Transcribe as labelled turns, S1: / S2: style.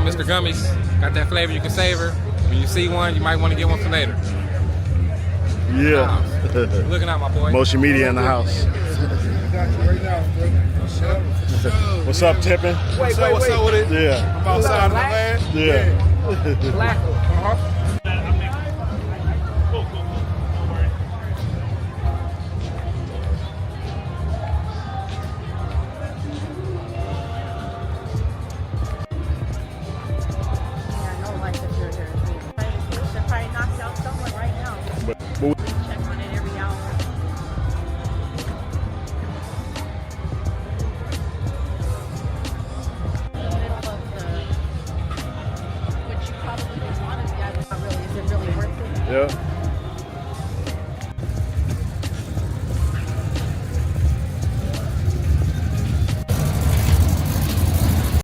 S1: Mr. Gummies. Got that flavor you can savor. When you see one, you might want to get one for later.
S2: Yeah.
S1: Looking out, my boy.
S2: Motion Media in the house. What's up, Tippin'?
S3: What's up with it?
S2: Yeah.
S3: I'm outside of the land.
S2: Yeah.
S1: Black.